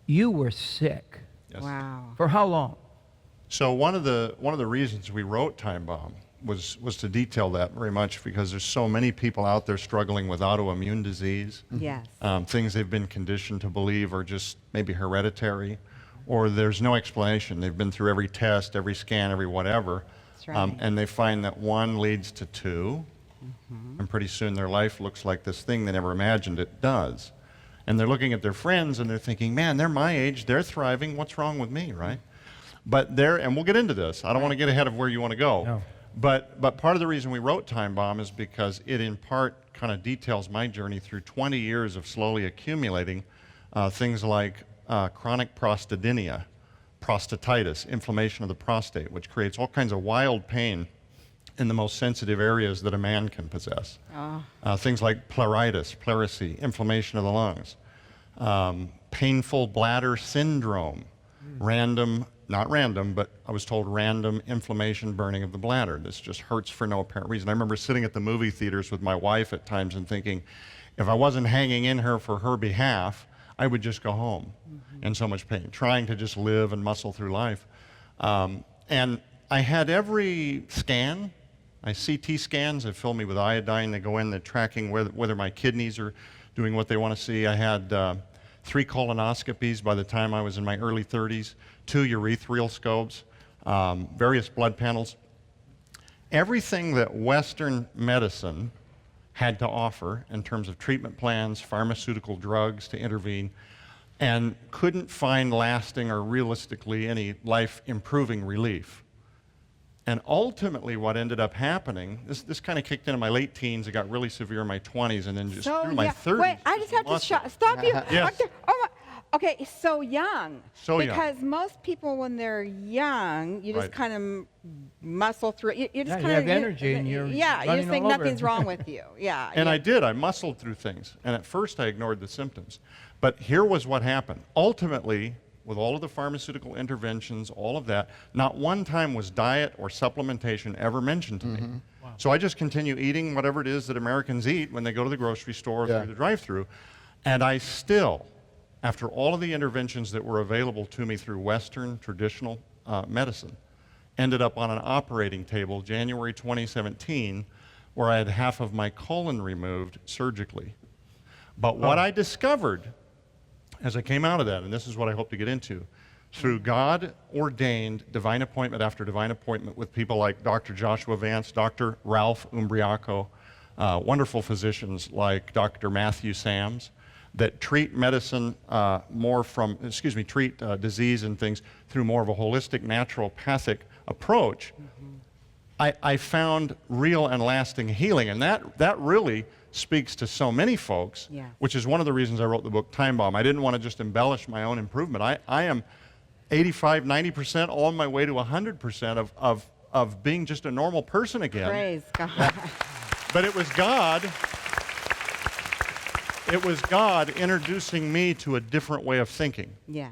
You were sick. Yes. Wow. For how long? So one of the reasons we wrote Time Bomb was to detail that very much, because there's so many people out there struggling with autoimmune disease. Yes. Things they've been conditioned to believe are just maybe hereditary, or there's no explanation. They've been through every test, every scan, every whatever, That's right. and they find that one leads to two, and pretty soon their life looks like this thing they never imagined it does. And they're looking at their friends and they're thinking, man, they're my age, they're thriving, what's wrong with me, right? But and we'll get into this. I don't want to get ahead of where you want to go. No. But part of the reason we wrote Time Bomb is because it in part kind of details my journey through 20 years of slowly accumulating things like chronic prostatidynia, prostatitis, inflammation of the prostate, which creates all kinds of wild pain in the most sensitive areas that a man can possess. Things like pleuritis, pleurisy, inflammation of the lungs, painful bladder syndrome, not random, but I was told random inflammation, burning of the bladder. This just hurts for no apparent reason. I remember sitting at the movie theaters with my wife at times and thinking, if I wasn't hanging in her for her behalf, I would just go home in so much pain, trying to just live and muscle through life. And I had every scan. My CT scans have filled me with iodine. They go in, they're tracking whether my kidneys are doing what they want to see. I had 3 colonoscopies by the time I was in my early 30s, 2 urethral scopes, various blood panels. Everything that Western medicine had to offer in terms of treatment plans, pharmaceutical drugs to intervene, and couldn't find lasting or realistically any life-improving relief. And ultimately what ended up happening, this kind of kicked in my late teens, it got really severe in my 20s, and then just through my 30s. Wait, I just have to stop you. Yes. Okay, so young. So young. Because most people, when they're young, you just Right. kind of muscle through it. You just Yeah, kind you of have energy and you're you just running think all over. nothing's wrong with you. Yeah. And yeah. I did. I muscled through things. And at first I ignored the symptoms. But here was what happened. Ultimately, with all of the pharmaceutical interventions, all of that, not one time was diet or supplementation ever mentioned to me. Wow. So I just continue eating whatever it is that Americans eat when they go to the grocery store or through the drive-thru. And I still, after all of the interventions that were available to me through Western traditional medicine, ended up on an operating table January 2017, where I had half of my colon removed surgically. But what I discovered as I came out of that, and this is what I hope to get into, through God-ordained divine appointment after divine appointment with people like Dr. Joshua Vance, Dr. Ralph Umbriaco, wonderful physicians like Dr. Matthew Sams, that treat medicine treat disease and things through more of a holistic, naturopathic approach, I found real and lasting healing. And that really speaks to so many folks, Yes. which is one of the reasons I wrote the book Time Bomb. I didn't want to just embellish my own improvement. I am 85, 90% on my way to 100% of being just a normal person again. Praise God. But it was God introducing me to a different way of thinking. Yeah.